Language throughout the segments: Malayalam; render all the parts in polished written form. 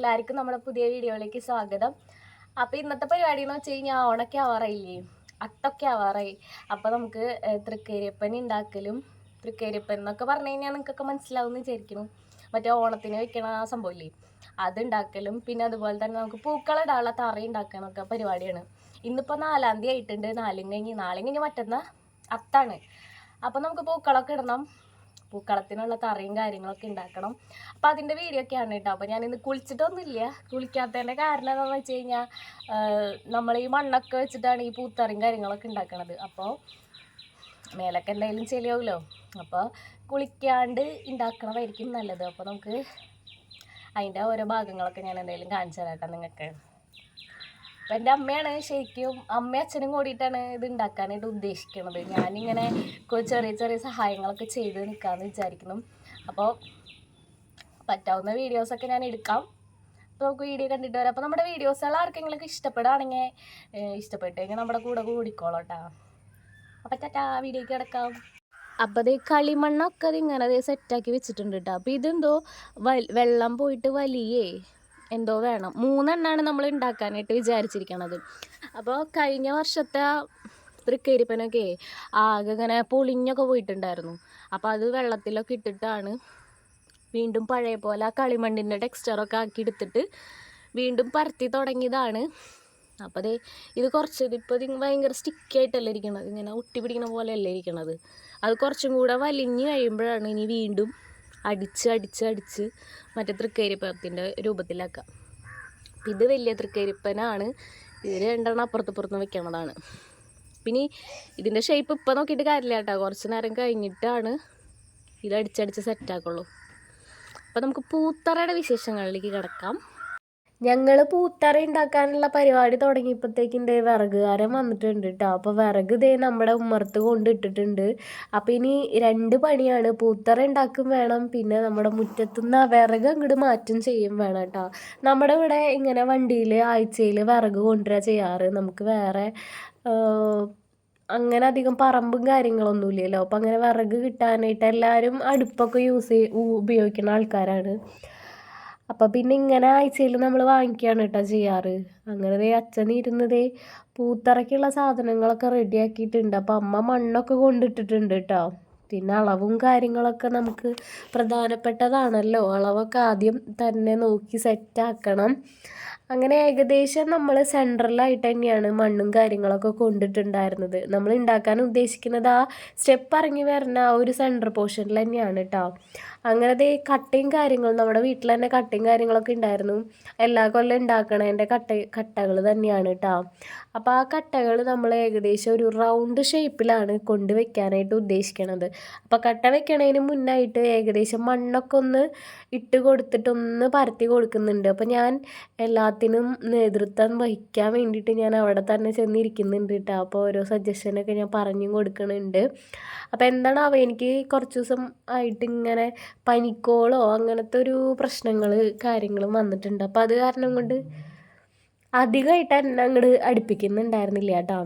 എല്ലാവർക്കും നമ്മുടെ പുതിയ വീഡിയോയിലേക്ക് സ്വാഗതം. അപ്പോൾ ഇന്നത്തെ പരിപാടി എന്ന് വെച്ച് കഴിഞ്ഞാൽ ഓണൊക്കെ ആവാറായില്ലേ, അത്തൊക്കെ ആവാറായി. അപ്പോൾ നമുക്ക് തൃക്കരിയപ്പൻ ഉണ്ടാക്കലും, തൃക്കരിയപ്പൻ എന്നൊക്കെ പറഞ്ഞു കഴിഞ്ഞാൽ നിങ്ങൾക്കൊക്കെ മനസ്സിലാവും എന്ന് വിചാരിക്കുന്നു. മറ്റേ ഓണത്തിന് വെക്കണ ആ സംഭവമില്ലേ, അതുണ്ടാക്കലും പിന്നെ അതുപോലെ തന്നെ നമുക്ക് പൂക്കളിടാനുള്ള തറ ഉണ്ടാക്കാനൊക്കെ പരിപാടിയാണ്. ഇന്നിപ്പോൾ 4-ാം തീയതി ആയിട്ടുണ്ട്. നാളെ കഴിഞ്ഞ് മറ്റന്നാൾ അത്താണ്. അപ്പോൾ നമുക്ക് പൂക്കളൊക്കെ ഇടണം, പൂക്കളത്തിനുള്ള തറയും കാര്യങ്ങളൊക്കെ ഉണ്ടാക്കണം. അപ്പം അതിൻ്റെ വീഡിയോ ഒക്കെയാണ് കേട്ടോ. അപ്പോൾ ഞാനിന്ന് കുളിച്ചിട്ടൊന്നുമില്ല. കുളിക്കാത്തതിൻ്റെ കാരണം എന്താണെന്ന് വെച്ച് കഴിഞ്ഞാൽ നമ്മൾ ഈ മണ്ണൊക്കെ വെച്ചിട്ടാണ് ഈ പൂത്തറയും കാര്യങ്ങളൊക്കെ ഉണ്ടാക്കണത്. അപ്പോൾ മേലൊക്കെ എന്തായാലും ചെളിയാവുമല്ലോ, അപ്പോൾ കുളിക്കാണ്ട് ഉണ്ടാക്കണതായിരിക്കും നല്ലത്. അപ്പോൾ നമുക്ക് അതിൻ്റെ ഓരോ ഭാഗങ്ങളൊക്കെ ഞാൻ എന്തായാലും കാണിച്ചു തരാം കേട്ടോ നിങ്ങൾക്ക്. അപ്പം എൻ്റെ അമ്മയാണ് ശരിക്കും, അമ്മയും അച്ഛനും കൂടിയിട്ടാണ് ഇത് ഉണ്ടാക്കാനായിട്ട് ഉദ്ദേശിക്കുന്നത്. ഞാനിങ്ങനെ ചെറിയ ചെറിയ സഹായങ്ങളൊക്കെ ചെയ്ത് നിൽക്കാമെന്ന് വിചാരിക്കുന്നു. അപ്പോൾ പറ്റാവുന്ന വീഡിയോസൊക്കെ ഞാൻ എടുക്കാം. അപ്പോൾ നമുക്ക് വീഡിയോ കണ്ടിട്ട് വരാം. അപ്പോൾ നമ്മുടെ വീഡിയോസുകൾ ആർക്കെങ്കിലും ഇഷ്ടപ്പെടുകയാണെങ്കിൽ ഇഷ്ടപ്പെട്ടെങ്കിൽ നമ്മുടെ കൂടെ കൂടിക്കോളാം കേട്ടോ. അപ്പോൾ ടാറ്റാ, വീഡിയോയ്ക്ക് കിടക്കാം. അപ്പോൾ അത് കളിമണ്ണൊക്കെ അത് ഇങ്ങനെ അത് സെറ്റാക്കി വെച്ചിട്ടുണ്ട് കേട്ടോ. അപ്പോൾ ഇതെന്തോ വെള്ളം പോയിട്ട് വലിയേ എന്തോ വേണം. 3 എണ്ണമാണ് നമ്മൾ ഉണ്ടാക്കാനായിട്ട് വിചാരിച്ചിരിക്കണത്. അപ്പോൾ കഴിഞ്ഞ വർഷത്തെ തൃക്കരിപ്പനൊക്കെ ആകെ ഇങ്ങനെ പൊളിഞ്ഞൊക്കെ പോയിട്ടുണ്ടായിരുന്നു. അപ്പോൾ അത് വെള്ളത്തിലൊക്കെ ഇട്ടിട്ടാണ് വീണ്ടും പഴയ പോലെ ആ കളിമണ്ണിൻ്റെ ടെക്സ്ചറൊക്കെ ആക്കി എടുത്തിട്ട് വീണ്ടും പരത്തി തുടങ്ങിയതാണ്. അപ്പോൾ അതേ ഇത് കുറച്ച് ഇപ്പോൾ ഇത് ഭയങ്കര സ്റ്റിക്കായിട്ടല്ല ഇരിക്കണത്, ഇങ്ങനെ ഒട്ടി പിടിക്കണ പോലെയല്ല ഇരിക്കണത്. അത് കുറച്ചും കൂടെ വലിഞ്ഞ് കഴിയുമ്പോഴാണ് ഇനി വീണ്ടും അടിച്ച് മറ്റേ തൃക്കരിപ്പത്തിൻ്റെ രൂപത്തിലാക്കുക. ഇത് വലിയ തൃക്കരിപ്പനാണ്. ഇത് 2 എണ്ണം അപ്പുറത്തും വെക്കണതാണ്. പിന്നെ ഇതിൻ്റെ ഷേപ്പ് ഇപ്പം നോക്കിയിട്ട് കാര്യമില്ല കേട്ടോ, കുറച്ച് നേരം കഴിഞ്ഞിട്ടാണ് ഇത് അടിച്ചടിച്ച് സെറ്റാക്കുള്ളൂ. അപ്പോൾ നമുക്ക് പൂത്തറയുടെ വിശേഷങ്ങളിലേക്ക് കിടക്കാം. ഞങ്ങൾ പൂത്തറ ഉണ്ടാക്കാനുള്ള പരിപാടി തുടങ്ങിയപ്പോഴത്തേക്കിൻ്റെ വിറകുകാരൻ വന്നിട്ടുണ്ട് കേട്ടോ. അപ്പോൾ വിറക് ദേ നമ്മുടെ ഉമ്മറത്ത് കൊണ്ടിട്ടിട്ടുണ്ട്. അപ്പോൾ ഇനി 2 പണിയാണ്, പൂത്തറ ഉണ്ടാക്കും വേണം, പിന്നെ നമ്മുടെ മുറ്റത്തുനിന്ന് ആ വിറക് അങ്ങോട്ട് മാറ്റും ചെയ്യും വേണം കേട്ടോ. നമ്മുടെ ഇവിടെ ഇങ്ങനെ വണ്ടിയിൽ ആഴ്ചയിൽ വിറക് കൊണ്ടുവരിക ചെയ്യാറ്. നമുക്ക് വേറെ അങ്ങനെ അധികം പറമ്പും കാര്യങ്ങളൊന്നുമില്ലല്ലോ. അപ്പോൾ അങ്ങനെ വിറക് കിട്ടാനായിട്ട് എല്ലാവരും അടുപ്പൊക്കെ ഉപയോഗിക്കുന്ന ആൾക്കാരാണ്. അപ്പം പിന്നെ ഇങ്ങനെ ആഴ്ചയിൽ നമ്മൾ വാങ്ങിക്കുകയാണ് കേട്ടോ ചെയ്യാറ്. അങ്ങനെ അച്ഛൻ ഇരുന്നതേ പൂത്തറയ്ക്കുള്ള സാധനങ്ങളൊക്കെ റെഡിയാക്കിയിട്ടുണ്ട്. അപ്പം അമ്മ മണ്ണൊക്കെ കൊണ്ടിട്ടിട്ടുണ്ട് കേട്ടോ. പിന്നെ അളവും കാര്യങ്ങളൊക്കെ നമുക്ക് പ്രധാനപ്പെട്ടതാണല്ലോ, അളവൊക്കെ ആദ്യം തന്നെ നോക്കി സെറ്റാക്കണം. അങ്ങനെ ഏകദേശം നമ്മൾ സെൻട്രലായിട്ട് തന്നെയാണ് മണ്ണും കാര്യങ്ങളൊക്കെ കൊണ്ടിട്ടുണ്ടായിരുന്നത്. നമ്മൾ ഉണ്ടാക്കാൻ ഉദ്ദേശിക്കുന്നത് ആ സ്റ്റെപ്പ് ഇറങ്ങി വരുന്ന ആ ഒരു സെൻട്രൽ പോർഷനിൽ തന്നെയാണ് കേട്ടോ. അങ്ങനത്തെ കട്ടയും കാര്യങ്ങളും നമ്മുടെ വീട്ടിൽ തന്നെ കട്ടയും കാര്യങ്ങളൊക്കെ ഉണ്ടായിരുന്നു. എല്ലാ കൊല്ലം ഉണ്ടാക്കണതിൻ്റെ കട്ടകൾ തന്നെയാണ് കേട്ടോ. അപ്പോൾ ആ കട്ടകൾ നമ്മൾ ഏകദേശം ഒരു റൗണ്ട് ഷേപ്പിലാണ് കൊണ്ടുവയ്ക്കാനായിട്ട് ഉദ്ദേശിക്കണത്. അപ്പോൾ കട്ട വെക്കണതിന് മുന്നായിട്ട് ഏകദേശം മണ്ണൊക്കെ ഒന്ന് ഇട്ട് കൊടുത്തിട്ടൊന്ന് പരത്തി കൊടുക്കുന്നുണ്ട്. അപ്പോൾ ഞാൻ എല്ലാത്തിനും നേതൃത്വം വഹിക്കാൻ വേണ്ടിയിട്ട് ഞാൻ അവിടെ തന്നെ ചെന്നിരിക്കുന്നുണ്ട് കേട്ടോ. അപ്പോൾ ഓരോ സജഷനൊക്കെ ഞാൻ പറഞ്ഞും കൊടുക്കുന്നുണ്ട്. അപ്പോൾ എന്താണാവോ എനിക്ക് കുറച്ച് ദിവസം ആയിട്ട് ഇങ്ങനെ പനിക്കോളോ അങ്ങനത്തെ ഒരു പ്രശ്നങ്ങൾ കാര്യങ്ങളും വന്നിട്ടുണ്ട്. അപ്പോൾ അത് കാരണം കൊണ്ട് അധികമായിട്ട് എന്നെ അങ്ങോട്ട് അടുപ്പിക്കുന്നുണ്ടായിരുന്നില്ല കേട്ടോ.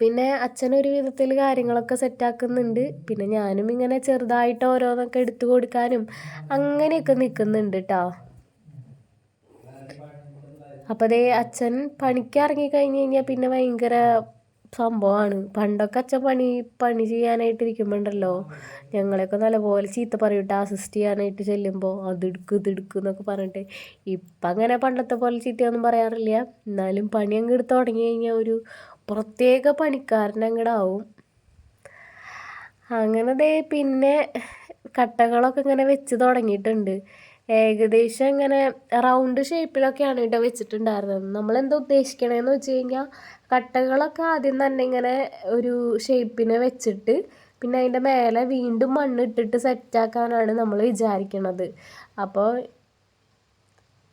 പിന്നെ അച്ഛനൊരു വിധത്തിൽ കാര്യങ്ങളൊക്കെ സെറ്റാക്കുന്നുണ്ട്. പിന്നെ ഞാനും ഇങ്ങനെ ചെറുതായിട്ട് ഓരോന്നൊക്കെ എടുത്തു കൊടുക്കാനും അങ്ങനെയൊക്കെ നിൽക്കുന്നുണ്ട് കേട്ടോ. അപ്പോൾ അതേ അച്ഛൻ പണിക്ക് ഇറങ്ങിക്കഴിഞ്ഞ് കഴിഞ്ഞാൽ പിന്നെ ഭയങ്കര സംഭവമാണ്. പണ്ടൊക്കെ അച്ഛൻ പണി ചെയ്യാനായിട്ടിരിക്കുമ്പോണ്ടല്ലോ ഞങ്ങളെയൊക്കെ നല്ലപോലെ ചീത്ത പറയൂട്ടോ, അസിസ്റ്റ് ചെയ്യാനായിട്ട് ചെല്ലുമ്പോൾ അതെടുക്കും ഇതെടുക്കും എന്നൊക്കെ പറഞ്ഞിട്ട്. ഇപ്പം അങ്ങനെ പണ്ടത്തെ പോലെ ചീത്തയൊന്നും പറയാറില്ല. എന്നാലും പണി അങ്ങ് എടുത്ത് തുടങ്ങി കഴിഞ്ഞാൽ ഒരു പ്രത്യേക പണിക്കാരൻ അങ്ങോട്ടാവും. അങ്ങനെ പിന്നെ കട്ടകളൊക്കെ ഇങ്ങനെ വെച്ച് തുടങ്ങിയിട്ടുണ്ട്. ഏകദേശം ഇങ്ങനെ റൗണ്ട് ഷേപ്പിലൊക്കെയാണ് കേട്ടോ വെച്ചിട്ടുണ്ടായിരുന്നത്. നമ്മളെന്താ ഉദ്ദേശിക്കണതെന്ന് വെച്ച് കഴിഞ്ഞാൽ കട്ടകളൊക്കെ ആദ്യം തന്നെ ഇങ്ങനെ ഒരു ഷേപ്പിന് വെച്ചിട്ട് പിന്നെ അതിൻ്റെ മേലെ വീണ്ടും മണ്ണിട്ടിട്ട് സെറ്റാക്കാനാണ് നമ്മൾ വിചാരിക്കണത്. അപ്പോൾ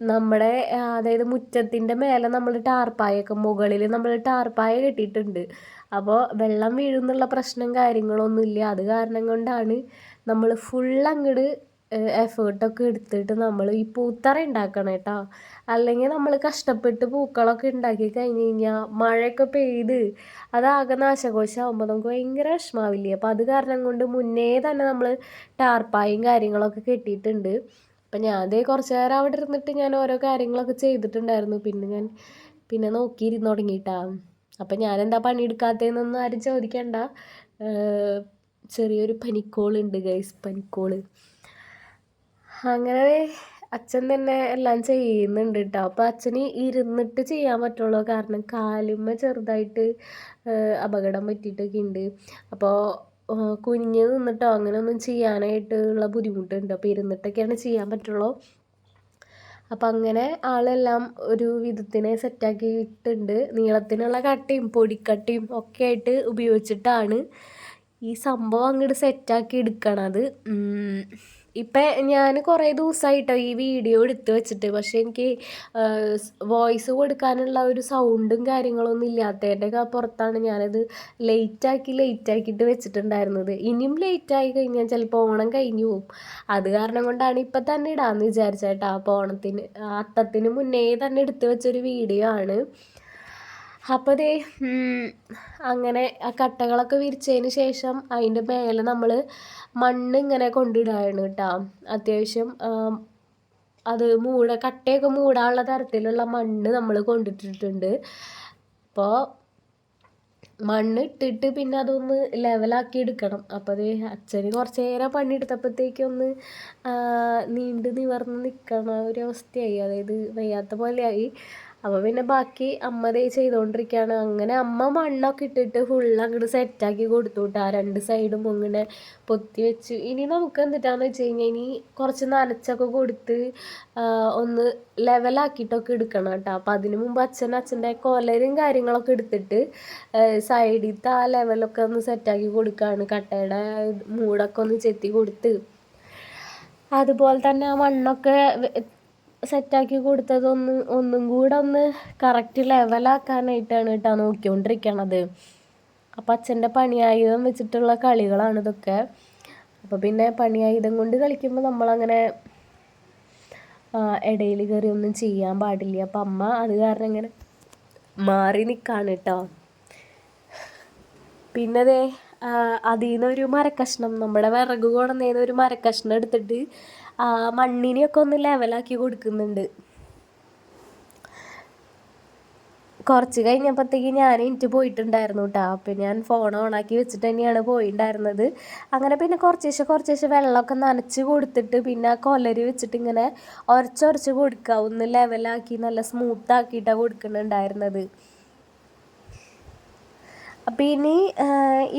നമ്മുടെ അതായത് മുറ്റത്തിൻ്റെ മേലെ നമ്മൾ ടാർപ്പായൊക്കെ മുകളിൽ നമ്മൾ ടാർപ്പായ കെട്ടിയിട്ടുണ്ട്. അപ്പോൾ വെള്ളം വീഴുന്നുള്ള പ്രശ്നം കാര്യങ്ങളൊന്നുമില്ല. അത് കാരണം കൊണ്ടാണ് നമ്മൾ ഫുൾ അങ്ങോട്ട് എഫേർട്ടൊക്കെ എടുത്തിട്ട് നമ്മൾ ഈ പൂത്തറ ഉണ്ടാക്കണം കേട്ടോ. അല്ലെങ്കിൽ നമ്മൾ കഷ്ടപ്പെട്ട് പൂക്കളൊക്കെ ഉണ്ടാക്കി കഴിഞ്ഞ് കഴിഞ്ഞാൽ മഴയൊക്കെ പെയ്ത് അതാകെ നാശകോശമാകുമ്പോൾ നമുക്ക് ഭയങ്കര വിഷമാവില്ലേ. അപ്പോൾ അത് കാരണം കൊണ്ട് മുന്നേ തന്നെ നമ്മൾ ടാർപ്പായും കാര്യങ്ങളൊക്കെ കെട്ടിയിട്ടുണ്ട്. അപ്പം ഞാൻ അതേ കുറച്ച് നേരം അവിടെ ഇരുന്നിട്ട് ഞാൻ ഓരോ കാര്യങ്ങളൊക്കെ ചെയ്തിട്ടുണ്ടായിരുന്നു. പിന്നെ നോക്കിയിരുന്ന് തുടങ്ങിയിട്ടാ. അപ്പം ഞാനെന്താ പണിയെടുക്കാത്തതെന്നൊന്നും ആരും ചോദിക്കണ്ട. ചെറിയൊരു പനിക്കോളുണ്ട് ഗൈസ്, പനിക്കോള്. അങ്ങനെ അച്ഛൻ തന്നെ എല്ലാം ചെയ്യുന്നുണ്ട് കേട്ടോ. അപ്പോൾ അച്ഛന് ഇരുന്നിട്ട് ചെയ്യാൻ പറ്റുള്ളൂ, കാരണം കാലുമ്മ ചെറുതായിട്ട് അപകടം പറ്റിയിട്ടൊക്കെ ഉണ്ട്. അപ്പോൾ കുനിഞ്ഞ് നിന്നിട്ടോ അങ്ങനെയൊന്നും ചെയ്യാനായിട്ടുള്ള ബുദ്ധിമുട്ടുണ്ട്. അപ്പോൾ ഇരുന്നിട്ടൊക്കെയാണ് ചെയ്യാൻ പറ്റുള്ളൂ. അപ്പം അങ്ങനെ ആളെല്ലാം ഒരു വിധത്തിനെ സെറ്റാക്കിയിട്ടുണ്ട്. നീളത്തിനുള്ള കട്ടയും പൊടിക്കട്ടയും ഒക്കെ ആയിട്ട് ഉപയോഗിച്ചിട്ടാണ് ഈ സംഭവം അങ്ങോട്ട് സെറ്റാക്കി എടുക്കണത്. ഇപ്പം ഞാൻ കുറേ ദിവസമായിട്ടോ ഈ വീഡിയോ എടുത്ത് വെച്ചിട്ട്, പക്ഷേ എനിക്ക് വോയിസ് കൊടുക്കാനുള്ള ഒരു സൗണ്ടും കാര്യങ്ങളൊന്നും ഇല്ലാത്തതിൻ്റെ പുറത്താണ് ഞാനത് ലേറ്റാക്കിയിട്ട് വെച്ചിട്ടുണ്ടായിരുന്നത്. ഇനിയും ലേറ്റായി കഴിഞ്ഞാൽ ചിലപ്പോൾ ഓണം കഴിഞ്ഞു പോകും. അത് കാരണം കൊണ്ടാണ് ഇപ്പം തന്നെ ഇടാമെന്ന് വിചാരിച്ചേട്ടാ. അപ്പോൾ ഓണത്തിന് അത്തത്തിന് മുന്നേ തന്നെ എടുത്ത് വെച്ചൊരു വീഡിയോ ആണ്. അപ്പോൾ ദേ അങ്ങനെ ആ കട്ടകളൊക്കെ വിരിച്ചതിന് ശേഷം അതിൻ്റെ മേലെ നമ്മൾ മണ്ണ് ഇങ്ങനെ കൊണ്ടിടുകയാണ് കേട്ടോ. അത്യാവശ്യം അത് കട്ടയൊക്കെ മൂടാനുള്ള തരത്തിലുള്ള മണ്ണ് നമ്മൾ കൊണ്ടിട്ടിട്ടുണ്ട്. അപ്പോൾ മണ്ണ് ഇട്ടിട്ട് പിന്നെ അതൊന്ന് ലെവലാക്കി എടുക്കണം. അപ്പോൾ അത് അച്ഛന് കുറച്ച് നേരം പണിയെടുത്തപ്പോഴത്തേക്കൊന്ന് നീണ്ട് നിവർന്ന് നിൽക്കണ ഒരു അവസ്ഥയായി, അതായത് വയ്യാത്ത പോലെയായി. അപ്പോൾ പിന്നെ ബാക്കി അമ്മ ദേ ചെയ്തുകൊണ്ടിരിക്കുകയാണ്. അങ്ങനെ അമ്മ മണ്ണൊക്കെ ഇട്ടിട്ട് അങ്ങോട്ട് സെറ്റാക്കി കൊടുത്തു കേട്ടോ. രണ്ട് സൈഡും ഇങ്ങനെ പൊത്തി വെച്ച്. ഇനി നമുക്ക് എന്തിട്ടാന്ന് വെച്ച് കഴിഞ്ഞാൽ ഇനി കുറച്ച് നനച്ചൊക്കെ കൊടുത്ത് ഒന്ന് ലെവലാക്കിയിട്ടൊക്കെ എടുക്കണം കേട്ടോ. അപ്പോൾ അതിന് മുമ്പ് അച്ഛൻ്റെ കൊലരും കാര്യങ്ങളൊക്കെ എടുത്തിട്ട് സൈഡിലത്തെ ആ ലെവലൊക്കെ ഒന്ന് സെറ്റാക്കി കൊടുക്കുകയാണ്. കട്ടയുടെ മൂടൊക്കെ ഒന്ന് ചെത്തി കൊടുത്ത്, അതുപോലെ തന്നെ ആ മണ്ണൊക്കെ സെറ്റാക്കി ഒന്നും കൂടെ ഒന്ന് കറക്റ്റ് ലെവലാക്കാനായിട്ടാണ് കേട്ടോ നോക്കിക്കൊണ്ടിരിക്കണത്. അപ്പം അച്ഛൻ്റെ പണിയായുധം വെച്ചിട്ടുള്ള കളികളാണ് ഇതൊക്കെ. അപ്പോൾ പിന്നെ പണിയായുധം കൊണ്ട് കളിക്കുമ്പോൾ നമ്മളങ്ങനെ ഇടയിൽ കയറി ഒന്നും ചെയ്യാൻ പാടില്ല. അപ്പം അമ്മ അത് കാരണം ഇങ്ങനെ മാറി നിൽക്കാണ് കേട്ടോ. പിന്നെ ദേ അതിൽ നിന്നൊരു മരക്കഷ്ണം, നമ്മുടെ വിറക് കൊണ്ടുവന്നതിന് ഒരു മരക്കഷ്ണം എടുത്തിട്ട് മണ്ണിനെയൊക്കെ ഒന്ന് ലെവലാക്കി കൊടുക്കുന്നുണ്ട്. കുറച്ച് കഴിഞ്ഞപ്പോഴത്തേക്ക് ഞാൻ എനിക്ക് പോയിട്ടുണ്ടായിരുന്നു കേട്ടോ. അപ്പം ഞാൻ ഫോൺ ഓണാക്കി വെച്ചിട്ട് തന്നെയാണ് പോയിട്ടുണ്ടായിരുന്നത്. അങ്ങനെ പിന്നെ കുറച്ചേശ്ശെ വെള്ളമൊക്കെ നനച്ച് കൊടുത്തിട്ട് പിന്നെ കൊലര് വെച്ചിട്ട് ഇങ്ങനെ ഉരച്ച് കൊടുക്കുക, ഒന്ന് ലെവലാക്കി നല്ല സ്മൂത്താക്കിയിട്ടാണ് കൊടുക്കുന്നുണ്ടായിരുന്നത്. അപ്പം ഇനി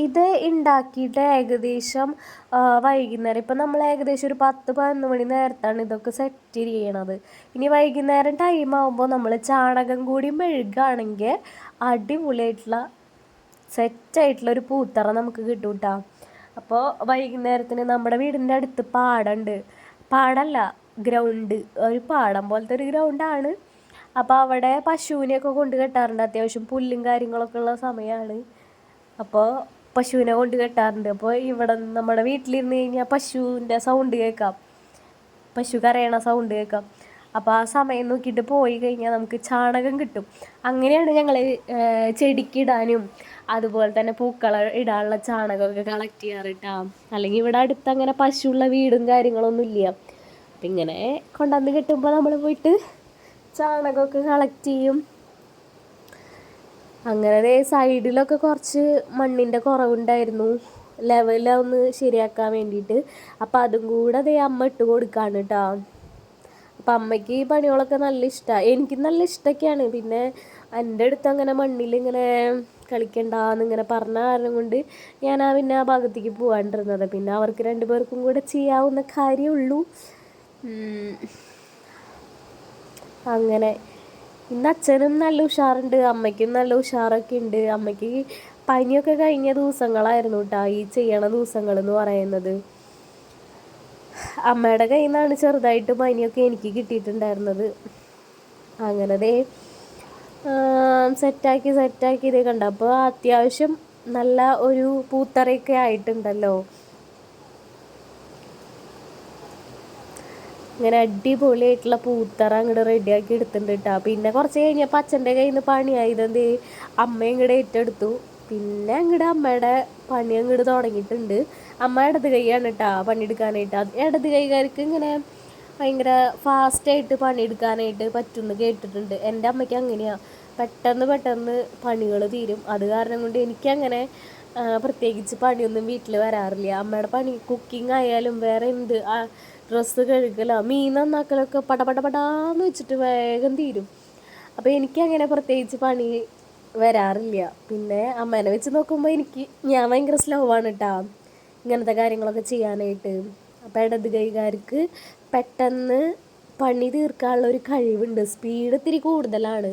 ഇത് ഉണ്ടാക്കിയിട്ട് ഏകദേശം വൈകുന്നേരം, ഇപ്പം നമ്മൾ ഏകദേശം ഒരു 10-11 മണി നേരത്താണ് ഇതൊക്കെ സെറ്റ് ചെയ്യണത്. ഇനി വൈകുന്നേരം ടൈം ആകുമ്പോൾ നമ്മൾ ചാണകം കൂടി മെഴുകുകയാണെങ്കിൽ അടിപൊളിയായിട്ടുള്ള സെറ്റായിട്ടുള്ള ഒരു പൂത്തറ നമുക്ക് കിട്ടും കേട്ടോ. അപ്പോൾ വൈകുന്നേരത്തിന് നമ്മുടെ വീടിൻ്റെ അടുത്ത് പാടമല്ല ഗ്രൗണ്ട്, ഒരു പാടം പോലത്തെ ഒരു ഗ്രൗണ്ടാണ്. അപ്പോൾ അവിടെ പശുവിനെയൊക്കെ കൊണ്ട് കെട്ടാറുണ്ട്. അത്യാവശ്യം പുല്ലും കാര്യങ്ങളൊക്കെ ഉള്ള സമയമാണ്. അപ്പോൾ പശുവിനെ കൊണ്ട് കെട്ടാറുണ്ട്. അപ്പോൾ ഇവിടെ നമ്മുടെ വീട്ടിലിരുന്ന് കഴിഞ്ഞാൽ പശുവിൻ്റെ സൗണ്ട് കേൾക്കാം, പശു കരയണ സൗണ്ട് കേൾക്കാം. അപ്പോൾ ആ സമയം നോക്കിയിട്ട് പോയി കഴിഞ്ഞാൽ നമുക്ക് ചാണകം കിട്ടും. അങ്ങനെയാണ് ഞങ്ങൾ ചെടിക്കിടാനും അതുപോലെ തന്നെ പൂക്കൾ ഇടാനുള്ള ചാണകമൊക്കെ കളക്ട് ചെയ്യാറ് കേട്ടോ. അല്ലെങ്കിൽ ഇവിടെ അടുത്ത് അങ്ങനെ പശുവുള്ള വീടും കാര്യങ്ങളൊന്നും ഇല്ല. അപ്പം ഇങ്ങനെ കൊണ്ടുവന്ന് കിട്ടുമ്പോൾ നമ്മൾ പോയിട്ട് ചാണകമൊക്കെ കളക്ട് ചെയ്യും. അങ്ങനെ സൈഡിലൊക്കെ കുറച്ച് മണ്ണിൻ്റെ കുറവുണ്ടായിരുന്നു, ലെവലൊന്ന് ശരിയാക്കാൻ വേണ്ടിയിട്ട്. അപ്പം അതും കൂടെ അമ്മ ഇട്ട് കൊടുക്കാണ് കേട്ടോ. അപ്പം അമ്മയ്ക്ക് ഈ പണികളൊക്കെ നല്ല ഇഷ്ടമാണ്, എനിക്ക് നല്ല ഇഷ്ടമൊക്കെയാണ്. പിന്നെ എൻ്റെ അടുത്ത് അങ്ങനെ മണ്ണിലിങ്ങനെ കളിക്കണ്ടെന്നിങ്ങനെ പറഞ്ഞ കാരണം കൊണ്ട് ഞാൻ പിന്നെ ആ ഭാഗത്തേക്ക് പോകാണ്ടിരുന്നത്. പിന്നെ അവർക്ക് 2 പേർക്കും കൂടെ ചെയ്യാവുന്ന കാര്യമുള്ളൂ. അങ്ങനെ ഇന്ന് അച്ഛനും നല്ല ഉഷാറുണ്ട്, അമ്മയ്ക്കും നല്ല ഉഷാറൊക്കെ ഉണ്ട്. അമ്മയ്ക്ക് പനിയൊക്കെ കഴിഞ്ഞ ദിവസങ്ങളായിരുന്നു കേട്ടോ ഈ ചെയ്യണ ദിവസങ്ങൾ എന്ന് പറയുന്നത്. അമ്മയുടെ കയ്യിൽ നിന്നാണ് ചെറുതായിട്ട് പനിയൊക്കെ എനിക്ക് കിട്ടിയിട്ടുണ്ടായിരുന്നത്. അങ്ങനെ സെറ്റാക്കി ഇതേ കണ്ട. അപ്പോൾ അത്യാവശ്യം നല്ല ഒരു പൂത്തറയൊക്കെ ആയിട്ടുണ്ടല്ലോ. ഇങ്ങനെ അടിപൊളിയായിട്ടുള്ള പൂത്തറ അങ്ങോട്ട് റെഡിയാക്കി എടുത്തിട്ടുണ്ട് കേട്ടോ. പിന്നെ കുറച്ച് കഴിഞ്ഞപ്പോൾ അച്ഛൻ്റെ കയ്യിൽ നിന്ന് പണിയായത് അമ്മ ഇങ്ങോട്ട് ഏറ്റെടുത്തു. പിന്നെ അങ്ങോട്ട് അമ്മയുടെ പണി അങ്ങോട്ട് തുടങ്ങിയിട്ടുണ്ട്. അമ്മ ഇടത് കൈയാണ് കേട്ടോ പണിയെടുക്കാനായിട്ട്. ഇടത് കൈകാർക്ക് ഇങ്ങനെ ഭയങ്കര ഫാസ്റ്റായിട്ട് പണിയെടുക്കാനായിട്ട് പറ്റുമെന്ന് കേട്ടിട്ടുണ്ട്. എൻ്റെ അമ്മയ്ക്ക് അങ്ങനെയാണ്, പെട്ടെന്ന് പെട്ടെന്ന് പണികൾ തീരും. അത് കാരണം കൊണ്ട് എനിക്കങ്ങനെ പ്രത്യേകിച്ച് പണിയൊന്നും വീട്ടിൽ വരാറില്ല. അമ്മയുടെ പണി കുക്കിംഗ് ആയാലും വേറെ എന്ത് ഡ്രസ്സ് കഴുകലോ മീൻ നന്നാക്കലൊക്കെ പടപടപടാന്ന് വെച്ചിട്ട് വേഗം തീരും. അപ്പോൾ എനിക്കങ്ങനെ പ്രത്യേകിച്ച് പണി വരാറില്ല. പിന്നെ അമ്മേനെ വെച്ച് നോക്കുമ്പോൾ ഞാൻ ഭയങ്കര സ്ലോ ആണ് കേട്ടോ ഇങ്ങനത്തെ കാര്യങ്ങളൊക്കെ ചെയ്യാനായിട്ട്. അപ്പോൾ ഇടത് കൈകാർക്ക് പെട്ടെന്ന് പണി തീർക്കാനുള്ള ഒരു കഴിവുണ്ട്, സ്പീഡ് ഇത്തിരി കൂടുതലാണ്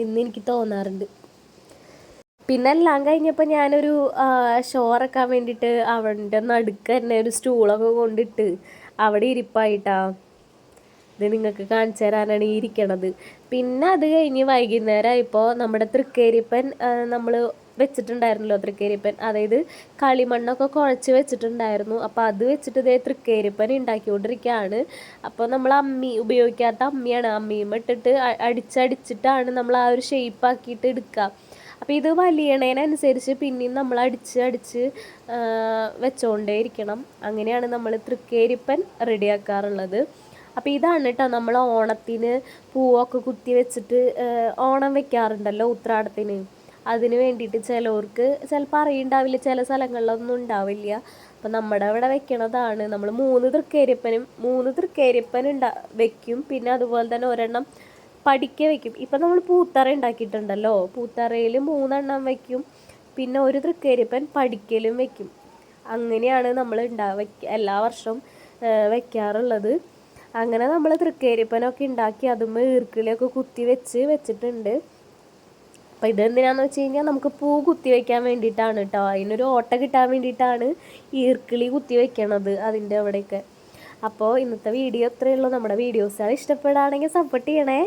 എന്ന് എനിക്ക് തോന്നാറുണ്ട്. പിന്നെ എല്ലാം കഴിഞ്ഞപ്പോൾ ഞാനൊരു ഷോറക്കാൻ വേണ്ടിയിട്ട് അവൻ്റെ നടുക്ക് തന്നെ ഒരു സ്റ്റൂളൊക്കെ കൊണ്ടിട്ട് അവിടെ ഇരിപ്പായിട്ടാ. ഇത് നിങ്ങൾക്ക് കാണിച്ചു തരാനാണ് ഈ ഇരിക്കണത്. പിന്നെ അത് കഴിഞ്ഞ് വൈകുന്നേരമായപ്പോൾ നമ്മുടെ തൃക്കേരിപ്പൻ നമ്മൾ വെച്ചിട്ടുണ്ടായിരുന്നല്ലോ, തൃക്കേരിപ്പൻ അതായത് കളിമണ്ണൊക്കെ കുഴച്ച് വെച്ചിട്ടുണ്ടായിരുന്നു. അപ്പോൾ അത് വെച്ചിട്ട് ഇതേ തൃക്കേരിപ്പൻ ഉണ്ടാക്കിക്കൊണ്ടിരിക്കുകയാണ്. അപ്പോൾ നമ്മൾ ഉപയോഗിക്കാത്ത അമ്മിയാണ്, അമ്മിയും ഇട്ടിട്ട് അടിച്ചടിച്ചിട്ടാണ് നമ്മൾ ആ ഒരു ഷേപ്പാക്കിയിട്ട് എടുക്കുക. അപ്പോൾ ഇത് വലിയണേനനുസരിച്ച് പിന്നെയും നമ്മൾ അടിച്ച് വെച്ചുകൊണ്ടേ ഇരിക്കണം. അങ്ങനെയാണ് നമ്മൾ തൃക്കേരിപ്പൻ റെഡിയാക്കാറുള്ളത്. അപ്പോൾ ഇതാണ് കേട്ടോ നമ്മൾ ഓണത്തിന് പൂവൊക്കെ കുത്തി വെച്ചിട്ട് ഓണം വെക്കാറുണ്ടല്ലോ ഉത്രാടത്തിന്. അതിന് വേണ്ടിയിട്ട് ചിലവർക്ക് ചിലപ്പോൾ അറിയുണ്ടാവില്ല, ചില സ്ഥലങ്ങളിലൊന്നും ഉണ്ടാവില്ല. അപ്പം നമ്മുടെ അവിടെ വെക്കണതാണ്. നമ്മൾ 3 തൃക്കേരിപ്പൻ വെക്കും. പിന്നെ അതുപോലെ തന്നെ ഒരെണ്ണം പടിക്ക വെക്കും. ഇപ്പം നമ്മൾ പൂത്തറ ഉണ്ടാക്കിയിട്ടുണ്ടല്ലോ, പൂത്തറയിൽ 3 വെക്കും. പിന്നെ ഒരു തൃക്കേരിപ്പൻ പടിക്കലും വെക്കും. അങ്ങനെയാണ് നമ്മൾ എല്ലാ വർഷവും വെക്കാറുള്ളത്. അങ്ങനെ നമ്മൾ തൃക്കേരിപ്പനൊക്കെ ഉണ്ടാക്കി അതും ഈർക്കിളിയൊക്കെ കുത്തി വെച്ചിട്ടുണ്ട്. അപ്പോൾ ഇതെന്തിനാന്ന് വെച്ച് കഴിഞ്ഞാൽ നമുക്ക് പൂ കുത്തി വയ്ക്കാൻ വേണ്ടിയിട്ടാണ് കേട്ടോ. അതിനൊരു ഓട്ട കിട്ടാൻ വേണ്ടിയിട്ടാണ് ഈർക്കിളി കുത്തി വെക്കണത് അതിൻ്റെ അവിടെയൊക്കെ. അപ്പോൾ ഇന്നത്തെ വീഡിയോ ഇത്രയേ ഉള്ളൂ. നമ്മുടെ വീഡിയോസുകൾ ഇഷ്ടപ്പെടുകയാണെങ്കിൽ സപ്പോർട്ട് ചെയ്യണേ.